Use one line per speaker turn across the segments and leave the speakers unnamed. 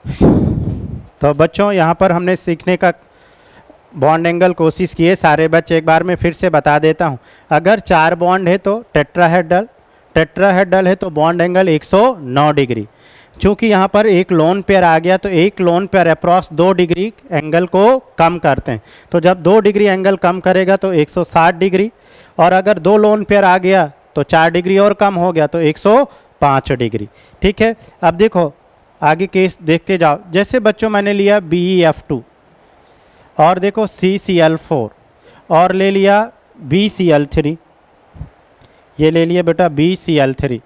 तो बच्चों यहाँ पर हमने सीखने का बॉन्ड एंगल कोशिश किए सारे बच्चे, एक बार मैं फिर से बता देता हूँ। अगर 4 बॉन्ड है तो टेट्राहेड्रल है तो बॉन्ड एंगल 109 डिग्री। चूँकि यहाँ पर एक लोन पेयर आ गया तो एक lone pair approx 2 degree angle को कम करते हैं। तो जब 2 डिग्री एंगल कम करेगा तो 160 डिग्री, और अगर 2 लोन पेयर आ गया तो 4 डिग्री और कम हो गया तो 105 डिग्री। ठीक है, अब देखो आगे केस देखते जाओ। जैसे बच्चों मैंने लिया BeF2 और देखो CCl4 और ले लिया BCl3, ये ले लिया बेटा BCl3।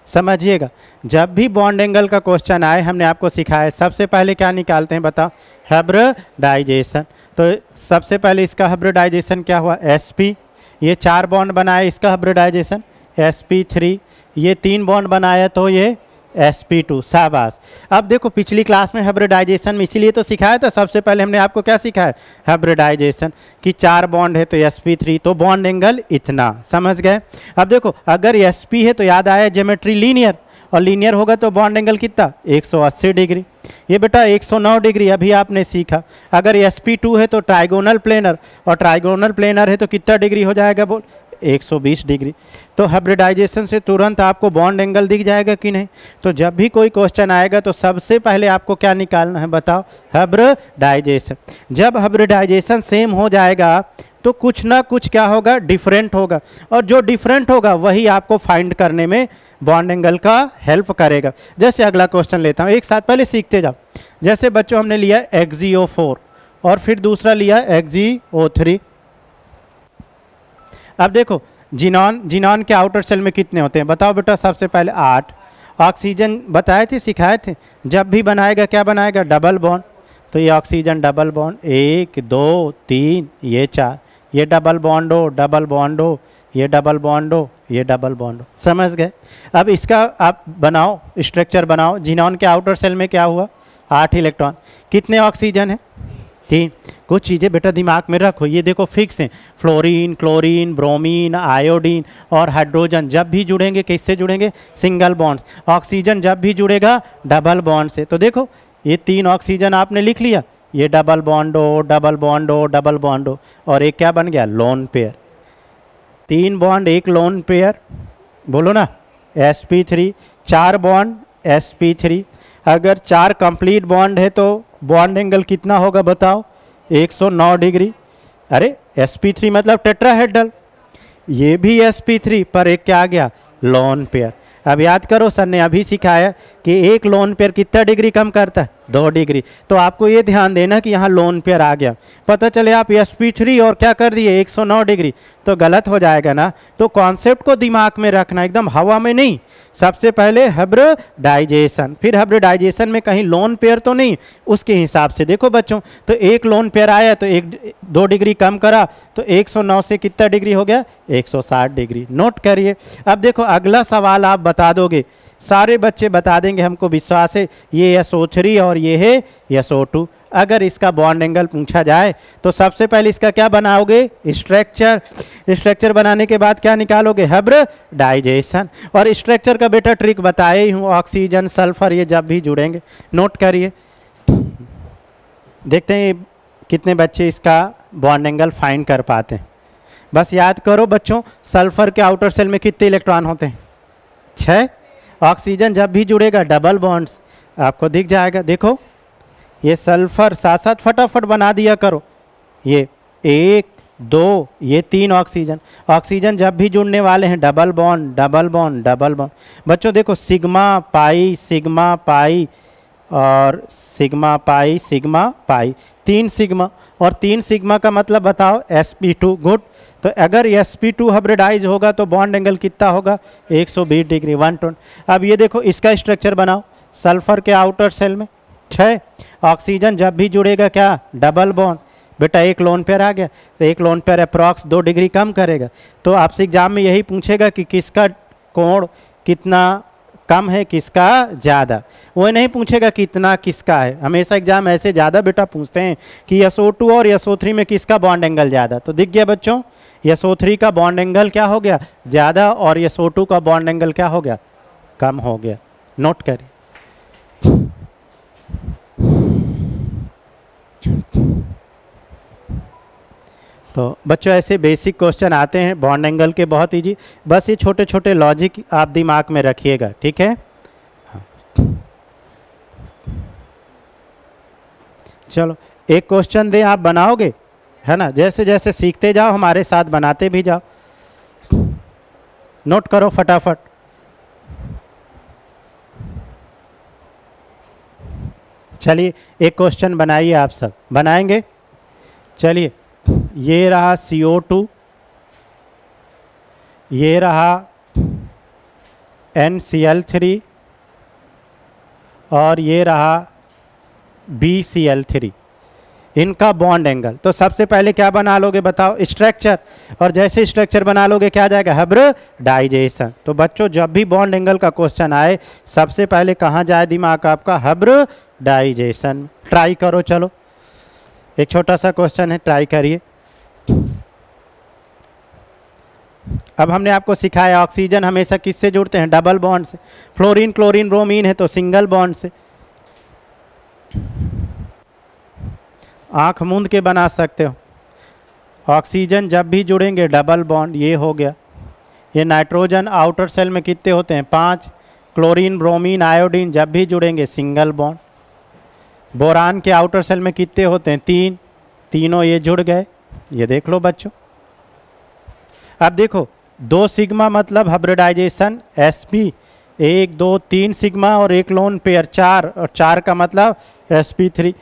समझिएगा, जब भी बॉन्ड एंगल का क्वेश्चन आए हमने आपको सिखाया सबसे पहले क्या निकालते हैं बताओ, हाइब्रिडाइजेशन। तो सबसे पहले इसका हाइब्रिडाइजेशन क्या हुआ, sp, ये 4 बॉन्ड बनाए इसका हाइब्रिडाइजेशन sp3, ये 3 बॉन्ड बनाया तो ये sp2। शाबाश। अब देखो पिछली क्लास में हाइब्रिडाइजेशन में इसीलिए तो सिखाया था, सबसे पहले हमने आपको क्या सिखाया, हाइब्रिडाइजेशन कि 4 बॉन्ड है तो sp3 तो बॉन्ड एंगल इतना, समझ गए। अब देखो अगर sp है तो याद आया ज्योमेट्री लीनियर, और लीनियर होगा तो बॉन्ड एंगल कितना 180 डिग्री, ये बेटा 109 डिग्री अभी आपने सीखा। अगर sp2 है तो ट्राइगोनल प्लेनर, और ट्राइगोनल प्लेनर है तो कितना डिग्री हो जाएगा बोल, 120 डिग्री। तो हाइब्रिडाइजेशन से तुरंत आपको बॉन्ड एंगल दिख जाएगा कि नहीं। तो जब भी कोई क्वेश्चन आएगा तो सबसे पहले आपको क्या निकालना है बताओ, हाइब्रिडाइजेशन। जब हाइब्रिडाइजेशन सेम हो जाएगा तो कुछ ना कुछ क्या होगा, डिफरेंट होगा, और जो डिफरेंट होगा वही आपको फाइंड करने में बॉन्ड एंगल का हेल्प करेगा। जैसे अगला क्वेश्चन लेता हूँ, एक साथ पहले सीखते जाओ। जैसे बच्चों हमने लिया XgO4 और फिर दूसरा लिया XgO3। अब देखो जिनॉन के आउटर सेल में कितने होते हैं बताओ बेटा, सबसे पहले 8। ऑक्सीजन बताए थे, सिखाए थे, जब भी बनाएगा क्या बनाएगा, डबल बॉन्ड। तो ये ऑक्सीजन डबल बॉन्ड, 1 2 3, ये 4, ये डबल बॉन्ड हो, डबल बॉन्ड हो, ये डबल बॉन्ड हो, ये डबल बॉन्ड हो। समझ गए। अब इसका आप बनाओ, स्ट्रक्चर बनाओ। जिनॉन के आउटर सेल में क्या हुआ, 8 इलेक्ट्रॉन, कितने ऑक्सीजन है, 3। कुछ चीज़ें बेटा दिमाग में रखो, ये देखो फिक्स हैं, फ्लोरीन, क्लोरीन, ब्रोमीन, आयोडीन और हाइड्रोजन जब भी जुड़ेंगे किससे जुड़ेंगे, सिंगल बॉन्ड्स। ऑक्सीजन जब भी जुड़ेगा डबल बॉन्ड से। तो देखो ये 3 ऑक्सीजन आपने लिख लिया, ये डबल बॉन्ड हो, डबल बॉन्ड हो, डबल बॉन्ड हो, और एक क्या बन गया, lone pair. 3 bond 1 lone pair, बोलो ना, sp3, 4 बॉन्ड sp3। अगर 4 कंप्लीट बॉन्ड है तो बॉन्ड एंगल कितना होगा बताओ, 109 डिग्री। अरे sp3 मतलब टेट्राहेड्रल, ये भी sp3 पर एक क्या आ गया, लोन पेयर। अब याद करो सर ने अभी सिखाया कि एक लोन पेयर कितना डिग्री कम करता है, 2 डिग्री। तो आपको ये ध्यान देना कि यहाँ लोन पेयर आ गया, पता चले आप sp3 और क्या कर दिए 109 डिग्री, तो गलत हो जाएगा ना। तो कॉन्सेप्ट को दिमाग में रखना, एकदम हवा में नहीं। सबसे पहले हाइब्रिडाइजेशन, फिर हाइब्रिडाइजेशन में कहीं लोन पेयर तो नहीं, उसके हिसाब से देखो बच्चों। तो एक लोन पेयर आया तो 2 डिग्री कम करा तो 109 से कितना डिग्री हो गया, 160 डिग्री। नोट करिए। अब देखो अगला सवाल आप बता दोगे, सारे बच्चे बता देंगे, हमको विश्वास है। ये SO3 और ये है SO2। अगर इसका बॉन्ड एंगल पूछा जाए तो सबसे पहले इसका क्या बनाओगे, स्ट्रक्चर। स्ट्रक्चर बनाने के बाद क्या निकालोगे, हाइब्रिडाइजेशन। और स्ट्रक्चर का बेटा ट्रिक बताए ही हूँ, ऑक्सीजन सल्फर ये जब भी जुड़ेंगे। नोट करिए, देखते हैं कितने बच्चे इसका बॉन्ड एंगल फाइंड कर पाते हैं। बस याद करो बच्चों, सल्फर के आउटर सेल में कितने इलेक्ट्रॉन होते हैं, 6। ऑक्सीजन जब भी जुड़ेगा डबल बॉन्ड्स, आपको दिख जाएगा। देखो ये सल्फर साथ साथ फटाफट बना दिया करो, ये 1 2, ये 3 ऑक्सीजन। ऑक्सीजन जब भी जुड़ने वाले हैं double bond, double bond, double bond. बच्चों देखो सिग्मा पाई और सिग्मा पाई, 3 सिग्मा, और 3 सिग्मा का मतलब बताओ sp2। गुड। तो अगर sp2 हाइब्रिडाइज होगा तो बॉन्ड एंगल कितना होगा, 120 डिग्री, 120। अब ये देखो इसका स्ट्रक्चर बनाओ, सल्फर के आउटर सेल में 6। ऑक्सीजन जब भी जुड़ेगा क्या, डबल बॉन्ड। बेटा एक लोन पेयर आ गया तो एक लोन पेयर अप्रॉक्स 2 डिग्री कम करेगा। तो आपसे एग्जाम में यही पूछेगा कि किसका कोण कितना कम है, किसका ज़्यादा। वो नहीं पूछेगा कितना किसका है, हमेशा एग्जाम ऐसे ज़्यादा बेटा पूछते हैं कि SO2 और SO3 में किसका बॉन्ड एंगल ज़्यादा। तो दिख गया बच्चों, SO3 का बॉन्ड एंगल क्या हो गया, ज़्यादा, और SO2 का बॉन्ड एंगल क्या हो गया, कम हो गया। नोट करिए। तो बच्चों ऐसे बेसिक क्वेश्चन आते हैं बॉन्ड एंगल के, बहुत ईजी। बस ये छोटे छोटे लॉजिक आप दिमाग में रखिएगा, ठीक है। हाँ। चलो एक क्वेश्चन दें, आप बनाओगे, है ना। जैसे जैसे सीखते जाओ हमारे साथ बनाते भी जाओ, नोट करो फटाफट। चलिए एक क्वेश्चन बनाइए, आप सब बनाएंगे। चलिए ये रहा CO2, ये रहा NCl3 और ये रहा BCl3, इनका बॉन्ड एंगल। तो सबसे पहले क्या बना लोगे बताओ, स्ट्रक्चर। और जैसे स्ट्रक्चर बना लोगे क्या आ जाएगा, हाइब्रिडाइजेशन। तो बच्चों जब भी बॉन्ड एंगल का क्वेश्चन आए सबसे पहले कहाँ जाए दिमाग आपका, हाइब्रिडाइजेशन। ट्राई करो, चलो एक छोटा सा क्वेश्चन है, ट्राई करिए। अब हमने आपको सिखाया ऑक्सीजन हमेशा किससे जुड़ते हैं, डबल बॉन्ड से। फ्लोरीन क्लोरीन ब्रोमीन है तो सिंगल बॉन्ड से। आंख मूंद के बना सकते हो। ऑक्सीजन जब भी जुड़ेंगे डबल बॉन्ड, ये हो गया। ये नाइट्रोजन आउटर सेल में कितने होते हैं, 5। क्लोरीन ब्रोमीन आयोडीन जब भी जुड़ेंगे सिंगल बॉन्ड। बोरान के आउटर सेल में कितने होते हैं, 3। तीनों ये जुड़ गए, ये देख लो बच्चों। अब देखो 2 सिग्मा मतलब हाइब्रिडाइजेशन sp, 1 2 3 सिग्मा और एक लोन पेयर 4, और 4 का मतलब sp3।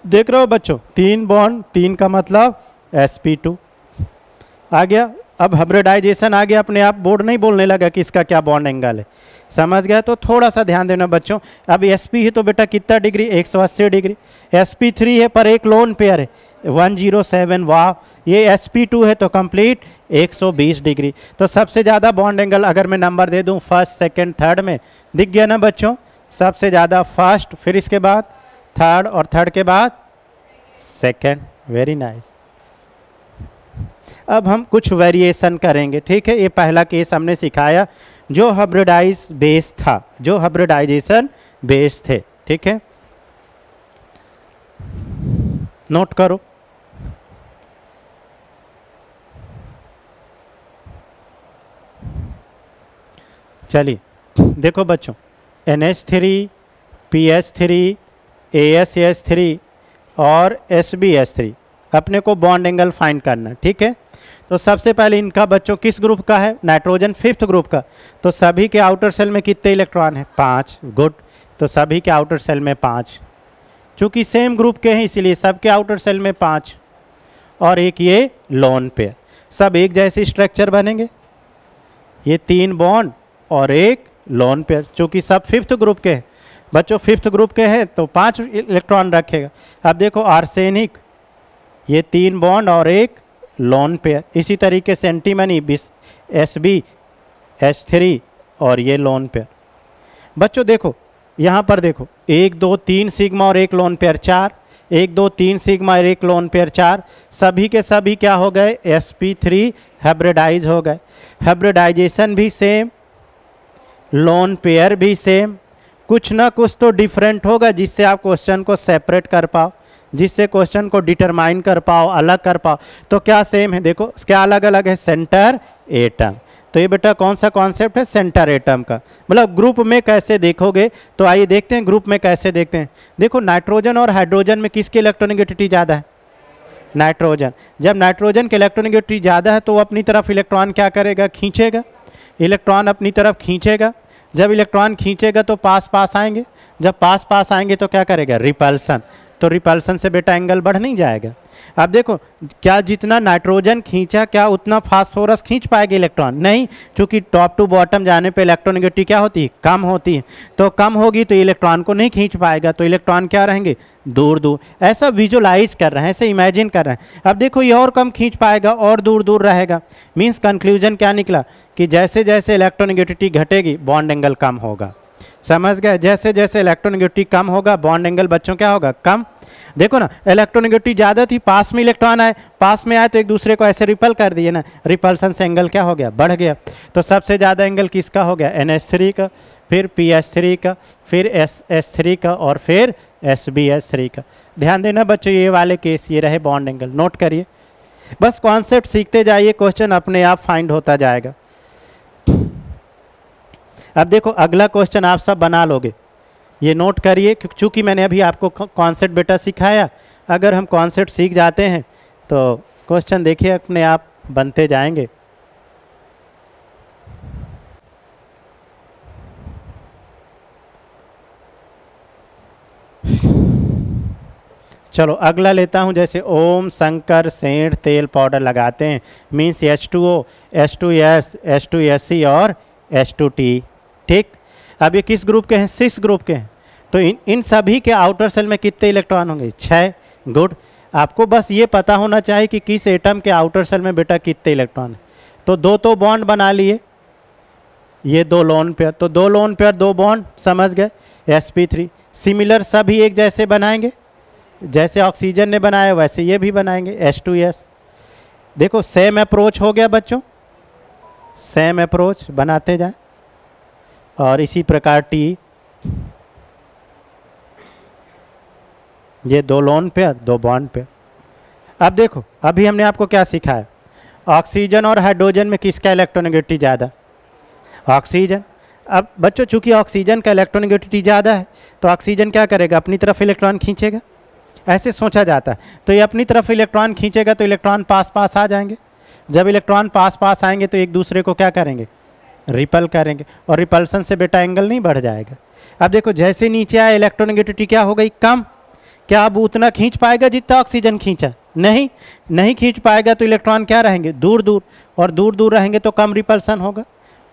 देख रहे हो बच्चों, 3 बॉन्ड, 3 का मतलब sp2 आ गया। अब हाइब्रिडाइजेशन आ गया अपने आप, बोर्ड नहीं बोलने लगा कि इसका क्या बॉन्ड एंगल है, समझ गया। तो थोड़ा सा ध्यान देना बच्चों। अब sp है तो बेटा कितना डिग्री, 180 डिग्री। sp3 है पर एक लोन पेयर है 107, वाह। ये sp2 है तो कंप्लीट 120 डिग्री। तो सबसे ज़्यादा बॉन्ड एंगल अगर मैं नंबर दे दूं फर्स्ट सेकंड थर्ड में, दिख गया ना बच्चों। सबसे ज़्यादा फर्स्ट, फिर इसके बाद थर्ड और थर्ड के बाद सेकंड। Very nice. अब हम कुछ वेरिएशन करेंगे, ठीक है। ये पहला केस हमने सिखाया जो हाइब्रिडाइज बेस था, जो हाइब्रिडाइजेशन बेस थे, ठीक है। नोट करो। चलिए देखो बच्चों, NH3, PS3, ASS3 और SbS3 अपने को बॉन्ड एंगल फाइंड करना, ठीक है। तो सबसे पहले इनका बच्चों किस ग्रुप का है, नाइट्रोजन 5th ग्रुप का। तो सभी के आउटर सेल में कितने इलेक्ट्रॉन है, 5। गुड। तो सभी के आउटर सेल में 5, चूँकि सेम ग्रुप के हैं इसीलिए सबके आउटर सेल में 5। और एक ये लोन पेयर, सब एक जैसे स्ट्रक्चर बनेंगे। ये 3 बॉन्ड और एक लोन पेयर, चूँकि सब 5th ग्रुप के हैं बच्चों, 5th ग्रुप के हैं तो 5 इलेक्ट्रॉन रखेगा। अब देखो आर्सेनिक, ये 3 बॉन्ड और एक लोन पेयर। इसी तरीके से एंटीमनी SbS3 और ये लोन पेयर। बच्चों देखो यहाँ पर देखो 1 2 3 सिग्मा और एक लोन पेयर 4, 1 2 3 सिग्मा और एक लोन पेयर 4। सभी के सभी क्या हो गए, sp3 हाइब्रिडाइज हो गए। हाइब्रिडाइजेशन भी सेम, लोन पेयर भी सेम। कुछ ना कुछ तो डिफरेंट होगा जिससे आप क्वेश्चन को सेपरेट कर पाओ, जिससे क्वेश्चन को डिटरमाइन कर पाओ, अलग कर पाओ। तो क्या सेम है, देखो क्या अलग अलग है, सेंटर एटम। तो ये बेटा कौन सा कॉन्सेप्ट है, सेंटर एटम का। मतलब ग्रुप में कैसे देखोगे, तो आइए देखते हैं ग्रुप में कैसे देखते हैं। देखो नाइट्रोजन और हाइड्रोजन में किसकी इलेक्ट्रोनेगेटिविटी ज़्यादा है, नाइट्रोजन। जब नाइट्रोजन की इलेक्ट्रोनेगेटिविटी ज़्यादा है तो वो अपनी तरफ इलेक्ट्रॉन क्या करेगा, खींचेगा। इलेक्ट्रॉन अपनी तरफ खींचेगा, जब इलेक्ट्रॉन खींचेगा तो पास पास आएंगे, जब पास पास आएंगे तो क्या करेगा, रिपल्सन। तो रिपल्सन से बेटा एंगल बढ़ नहीं जाएगा। अब देखो क्या जितना नाइट्रोजन खींचा क्या उतना फास्फोरस खींच पाएगा इलेक्ट्रॉन, नहीं, क्योंकि टॉप टू बॉटम जाने पे इलेक्ट्रोनेगेटिविटी क्या होती है, कम होती है। तो कम होगी तो इलेक्ट्रॉन को नहीं खींच पाएगा, तो इलेक्ट्रॉन क्या रहेंगे, दूर दूर। ऐसा विजुलाइज कर रहे हैं, ऐसे इमेजिन कर रहे हैं। अब देखो ये और कम खींच पाएगा और दूर दूर रहेगा। मीन्स कंक्लूजन क्या निकला कि जैसे जैसे इलेक्ट्रोनेगेटिविटी घटेगी बॉन्ड एंगल कम होगा। समझ गए, जैसे जैसे इलेक्ट्रोनेगेटिविटी कम होगा बॉन्ड एंगल बच्चों क्या होगा, कम। देखो ना इलेक्ट्रोनेगेटिविटी ज़्यादा थी, पास में इलेक्ट्रॉन आए, पास में आए तो एक दूसरे को ऐसे रिपल कर दिए ना, रिपल्सन से एंगल क्या हो गया, बढ़ गया। तो सबसे ज़्यादा एंगल किसका हो गया, NH3 का, फिर PS3 का, फिर SS3 का और फिर SbS3 का। ध्यान देना बच्चों, ये वाले केस ये रहे बॉन्ड एंगल, नोट करिए। बस कॉन्सेप्ट सीखते जाइए, क्वेश्चन अपने आप फाइंड होता जाएगा। अब देखो अगला क्वेश्चन आप सब बना लोगे, ये नोट करिए, चूंकि मैंने अभी आपको कॉन्सेप्ट बेटा सिखाया, अगर हम कॉन्सेप्ट सीख जाते हैं तो क्वेश्चन देखिए अपने आप बनते जाएंगे। चलो अगला लेता हूँ, जैसे ओम शंकर सेंट तेल पाउडर लगाते हैं, मीन्स H2O, H2S, H2SC और H2T। ठीक, अब ये किस ग्रुप के हैं? 6 ग्रुप के हैं। तो इन सभी के आउटर सेल में कितने इलेक्ट्रॉन होंगे? 6। गुड। आपको बस ये पता होना चाहिए कि किस एटम के आउटर सेल में बेटा कितने इलेक्ट्रॉन है। तो दो तो बॉन्ड बना लिए, ये 2 लोन पेयर, तो 2 लोन पेयर 2 बॉन्ड, समझ गए, sp3। सिमिलर सभी एक जैसे बनाएंगे, जैसे ऑक्सीजन ने बनाया वैसे ये भी बनाएंगे, H2S। देखो सेम अप्रोच हो गया बच्चों, सेम अप्रोच बनाते जाएं, और इसी प्रकार T, ये 2 लोन पेयर 2 बॉन्ड पेयर। अब देखो अभी हमने आपको क्या सिखाया, ऑक्सीजन और हाइड्रोजन में किसका इलेक्ट्रोनेगेटिविटी ज़्यादा? ऑक्सीजन। अब बच्चों चूंकि ऑक्सीजन का इलेक्ट्रोनेगेटिविटी ज़्यादा है तो ऑक्सीजन क्या करेगा? अपनी तरफ इलेक्ट्रॉन खींचेगा, ऐसे सोचा जाता है। तो ये अपनी तरफ इलेक्ट्रॉन खींचेगा तो इलेक्ट्रॉन पास पास आ जाएंगे। जब इलेक्ट्रॉन पास पास आएंगे तो एक दूसरे को क्या करेंगे? रिपल करेंगे, और रिपल्सन से बेटा एंगल नहीं बढ़ जाएगा। अब देखो जैसे नीचे आया इलेक्ट्रोनेगेटिविटी क्या हो गई? कम। क्या अब उतना खींच पाएगा जितना ऑक्सीजन खींचा? नहीं खींच पाएगा। तो इलेक्ट्रॉन क्या रहेंगे? दूर दूर, और दूर दूर रहेंगे तो कम रिपल्सन होगा,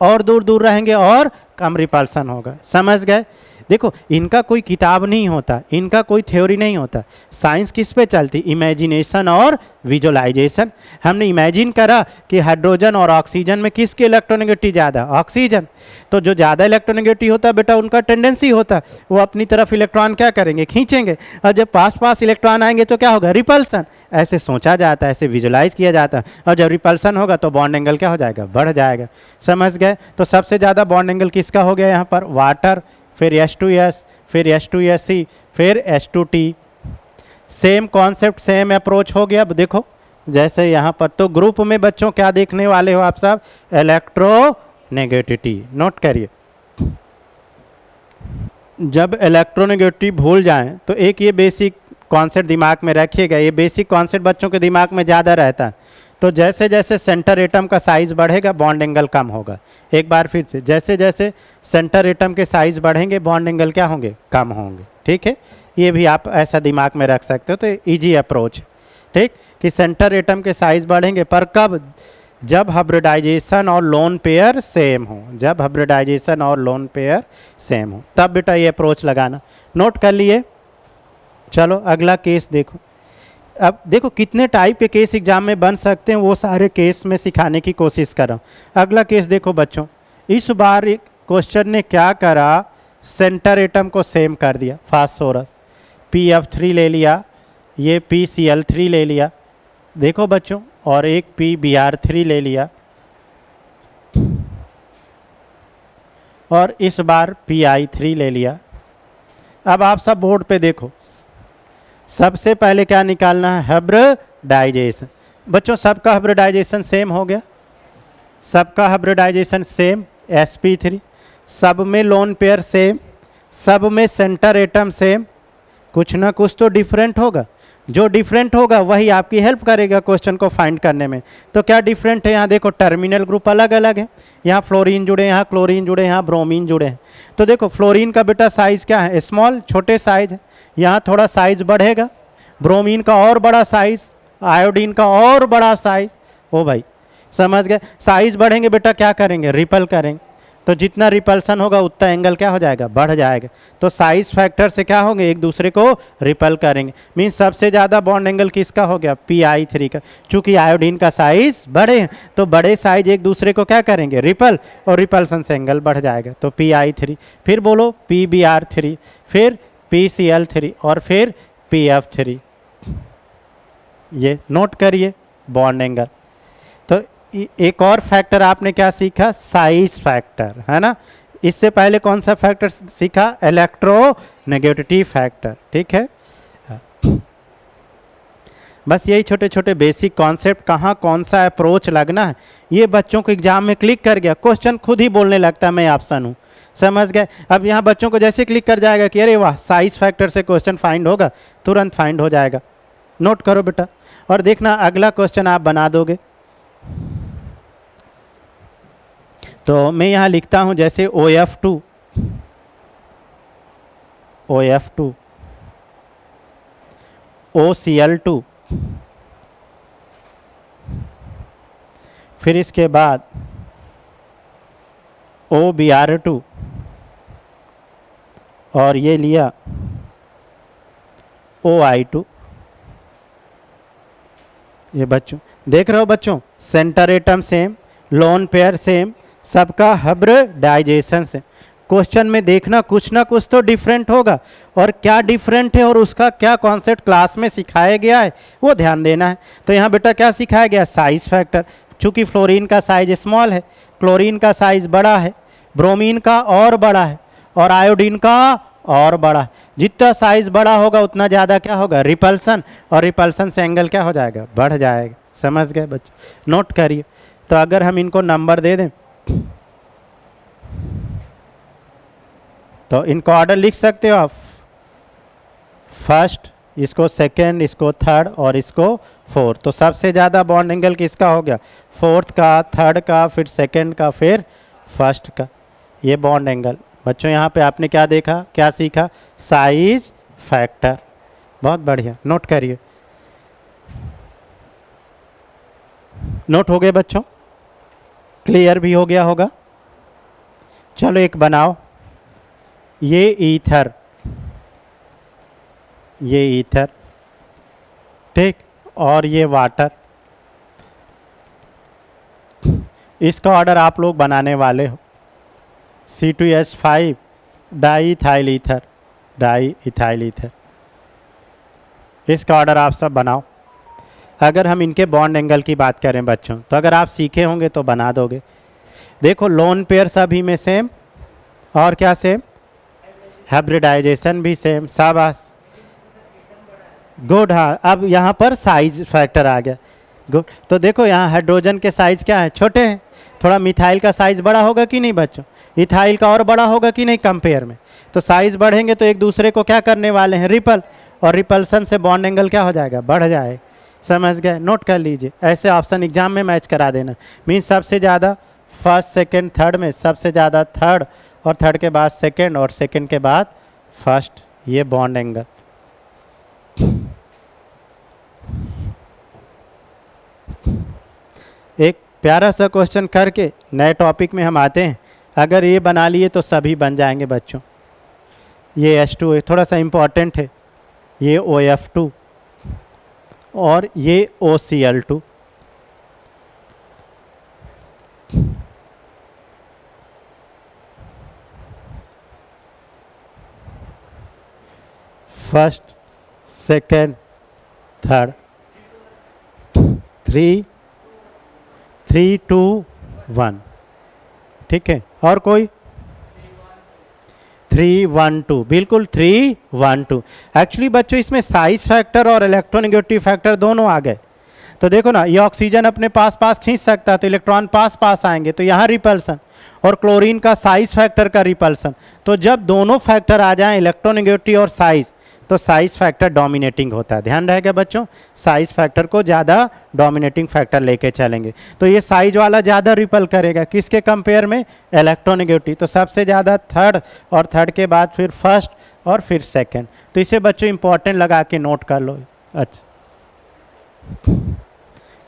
और दूर दूर रहेंगे और कम रिपल्सन होगा। समझ गए? देखो इनका कोई किताब नहीं होता, इनका कोई थ्योरी नहीं होता। साइंस किस पे चलती? इमेजिनेशन और विजुअलाइजेशन। हमने इमेजिन करा कि हाइड्रोजन और ऑक्सीजन में किसकी इलेक्ट्रोनेगेटिविटी ज़्यादा? ऑक्सीजन। तो जो ज़्यादा इलेक्ट्रोनेगेटिव होता है बेटा उनका टेंडेंसी होता है वो अपनी तरफ इलेक्ट्रॉन क्या करेंगे? खींचेंगे। और जब पास पास इलेक्ट्रॉन आएंगे तो क्या होगा? रिपल्सन। ऐसे सोचा जाता है, ऐसे विजुलाइज किया जाता है। और जब रिपल्सन होगा तो बॉन्ड एंगल क्या हो जाएगा? बढ़ जाएगा। समझ गए? तो सबसे ज़्यादा बॉन्ड एंगल किसका हो गया यहाँ पर? वाटर, फिर H2S, फिर H2SC, फिर H2T। Same concept same approach हो गया। अब देखो जैसे यहाँ पर, तो ग्रुप में बच्चों क्या देखने वाले हो आप सब? इलेक्ट्रोनेगेटिविटी। नोट करिए, जब इलेक्ट्रोनेगेटिविटी भूल जाएं तो एक ये बेसिक कॉन्सेप्ट दिमाग में रखिएगा। ये बेसिक कॉन्सेप्ट बच्चों के दिमाग में ज़्यादा रहता है। तो जैसे जैसे सेंटर एटम का साइज बढ़ेगा बॉन्ड एंगल कम होगा। एक बार फिर से, जैसे जैसे सेंटर एटम के साइज बढ़ेंगे बॉन्ड एंगल क्या होंगे? कम होंगे। ठीक है, ये भी आप ऐसा दिमाग में रख सकते हो। तो इजी अप्रोच, ठीक, कि सेंटर एटम के साइज बढ़ेंगे, पर कब? जब हाइब्रिडाइजेशन और लोन पेयर सेम हो। जब हाइब्रिडाइजेशन और लोन पेयर सेम हो तब बेटा ये अप्रोच लगाना। नोट कर लिए? चलो अगला केस देखो। अब देखो कितने टाइप के केस एग्जाम में बन सकते हैं, वो सारे केस में सिखाने की कोशिश कर रहा हूँ। अगला केस देखो बच्चों, इस बार क्वेश्चन ने क्या करा? सेंटर एटम को सेम कर दिया। फास्फोरस PF3 ले लिया, ये PCl3 ले लिया, देखो बच्चों, और एक PBr3 ले लिया, और इस बार Pi3 ले लिया। अब आप सब बोर्ड पे देखो, सबसे पहले क्या निकालना है? हाइब्रिडाइजेशन। बच्चों सबका हाइब्रिडाइजेशन सेम हो गया, सबका हाइब्रिडाइजेशन सेम, sp3। सब में लोन पेयर सेम, सब में सेंटर एटम सेम। कुछ ना कुछ तो डिफरेंट होगा। जो डिफरेंट होगा वही आपकी हेल्प करेगा क्वेश्चन को फाइंड करने में। तो क्या डिफरेंट है? यहाँ देखो टर्मिनल ग्रुप अलग अलग है, यहाँ फ्लोरीन जुड़े, यहाँ क्लोरीन जुड़े, यहाँ ब्रोमीन जुड़े हैं। तो देखो फ्लोरीन का बेटा साइज क्या है? स्मॉल, छोटे साइज है। यहाँ थोड़ा साइज बढ़ेगा, ब्रोमीन का और बड़ा साइज, आयोडीन का और बड़ा साइज। ओ भाई समझ गए? साइज बढ़ेंगे बेटा क्या करेंगे? रिपल करेंगे। तो जितना रिपल्सन होगा उतना एंगल क्या हो जाएगा? बढ़ जाएगा। तो साइज फैक्टर से क्या होंगे? एक दूसरे को रिपल करेंगे। मीन्स सबसे ज़्यादा बॉन्ड एंगल किसका हो गया? Pi3 का। चूंकि आयोडीन का साइज बड़े हैं तो बड़े साइज एक दूसरे को क्या करेंगे? रिपल, और रिपल्सन से एंगल बढ़ जाएगा। तो Pi3, फिर बोलो PBr3, फिर PCl3, और फिर PF3। ये नोट करिए बॉन्ड एंगल। तो एक और फैक्टर आपने क्या सीखा? साइज फैक्टर, है ना। इससे पहले कौन सा फैक्टर सीखा? Electronegativity factor. ठीक है, बस यही छोटे छोटे बेसिक कॉन्सेप्ट, कहाँ कौन सा अप्रोच लगना है, ये बच्चों को एग्जाम में क्लिक कर गया, क्वेश्चन खुद ही बोलने लगता है मैं ऑप्शन हूँ, समझ गए। अब यहाँ बच्चों को जैसे क्लिक कर जाएगा कि अरे वाह साइज फैक्टर से क्वेश्चन फाइंड होगा, तुरंत फाइंड हो जाएगा। नोट करो बेटा और देखना अगला क्वेश्चन आप बना दोगे। तो मैं यहाँ लिखता हूँ जैसे OF2 OCl2, फिर इसके बाद OBr2 और ये लिया OI2। ये बच्चों देख रहे हो बच्चों, centre atom same, lone pair same, सबका हाइब्रिडाइजेशन से। क्वेश्चन में देखना कुछ ना कुछ तो डिफरेंट होगा, और क्या डिफरेंट है और उसका क्या कॉन्सेप्ट क्लास में सिखाया गया है वो ध्यान देना है। तो यहाँ बेटा क्या सिखाया गया, साइज फैक्टर। चूंकि फ्लोरीन का साइज स्मॉल है, क्लोरीन का साइज बड़ा है, ब्रोमीन का और बड़ा है, और आयोडीन का और बड़ा है। जितना साइज बड़ा होगा उतना ज़्यादा क्या होगा, रिपल्सन, और रिपल्सन से एंगल क्या हो जाएगा, बढ़ जाएगा। समझ गए बच्चों, नोट करिए। तो अगर हम इनको नंबर दे दें तो इनको ऑर्डर लिख सकते हो आप, फर्स्ट, इसको सेकंड, इसको थर्ड और इसको फोर्थ। तो सबसे ज़्यादा बॉन्ड एंगल किसका हो गया, फोर्थ का, थर्ड का, फिर सेकंड का, फिर फर्स्ट का, ये बॉन्ड एंगल। बच्चों यहाँ पे आपने क्या देखा, क्या सीखा, साइज फैक्टर। बहुत बढ़िया, नोट करिए। नोट हो गए बच्चों, क्लियर भी हो गया होगा। चलो एक बनाओ, ये ईथर, ये ईथर, ठीक, और ये वाटर। इसका ऑर्डर आप लोग बनाने वाले हो, C2H5 diethyl ether, diethyl ether. इसका ऑर्डर आप सब बनाओ। अगर हम इनके बॉन्ड एंगल की बात करें बच्चों, तो अगर आप सीखे होंगे तो बना दोगे। देखो लोन पेयर सभी में सेम, और क्या सेम, हाइब्रिडाइजेशन भी सेम। शाबाश, गुड। हाँ, अब यहाँ पर साइज फैक्टर आ गया, गुड। तो देखो यहाँ हाइड्रोजन के साइज क्या है, छोटे हैं। थोड़ा मिथाइल का साइज बड़ा होगा कि नहीं बच्चों, इथाइल का और बड़ा होगा कि नहीं कंपेयर में। तो साइज बढ़ेंगे तो एक दूसरे को क्या करने वाले हैं, रिपल, और रिपल्सन से बॉन्ड एंगल क्या हो जाएगा, बढ़ जाए। समझ गए, नोट कर लीजिए। ऐसे ऑप्शन एग्जाम में मैच करा देना। मीन्स सबसे ज़्यादा फर्स्ट, सेकंड, थर्ड में सबसे ज़्यादा थर्ड, और थर्ड के बाद सेकंड, और सेकंड के बाद फर्स्ट, ये बॉन्ड एंगल। एक प्यारा सा क्वेश्चन करके नए टॉपिक में हम आते हैं। अगर ये बना लिए तो सभी बन जाएंगे बच्चों। ये H2 थोड़ा सा इम्पॉर्टेंट है, ये OF2 और ये OCl2। फर्स्ट, सेकेंड, थर्ड, 3 3 2 1, ठीक है। और कोई 3 1 2, बिल्कुल 3 1 2। एक्चुअली बच्चों इसमें साइज फैक्टर और इलेक्ट्रोनेगेटिव फैक्टर दोनों आ गए। तो देखो ना, ये ऑक्सीजन अपने पास पास खींच सकता है तो इलेक्ट्रॉन पास पास आएंगे, तो यहाँ रिपल्सन, और क्लोरीन का साइज फैक्टर का रिपल्सन। तो जब दोनों फैक्टर आ जाएं, इलेक्ट्रोनेगेटिव और साइज, तो साइज फैक्टर डोमिनेटिंग होता है। ध्यान रहेगा बच्चों, साइज फैक्टर को ज़्यादा डोमिनेटिंग फैक्टर लेके चलेंगे। तो ये साइज वाला ज़्यादा रिपल करेगा, किसके कंपेयर में, इलेक्ट्रोनेगेटिव। तो सबसे ज़्यादा थर्ड, और थर्ड के बाद फिर फर्स्ट, और फिर सेकंड। तो इसे बच्चों इंपॉर्टेंट लगा के नोट कर लो। अच्छा,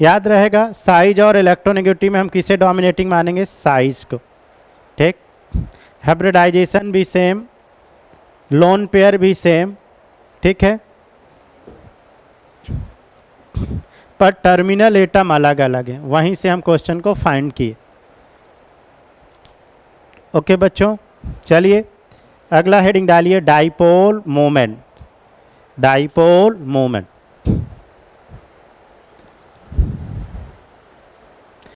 याद रहेगा, साइज और इलेक्ट्रोनेगेटिव में हम किसे डोमिनेटिंग मानेंगे, साइज को, ठीक। हाइब्रिडाइजेशन भी सेम, लोन पेयर भी सेम, ठीक है, पर टर्मिनल एटम अलग अलग है। वहीं से हम क्वेश्चन को फाइंड किए। ओके बच्चों, चलिए अगला हेडिंग डालिए, डाइपोल मोमेंट। Dipole moment.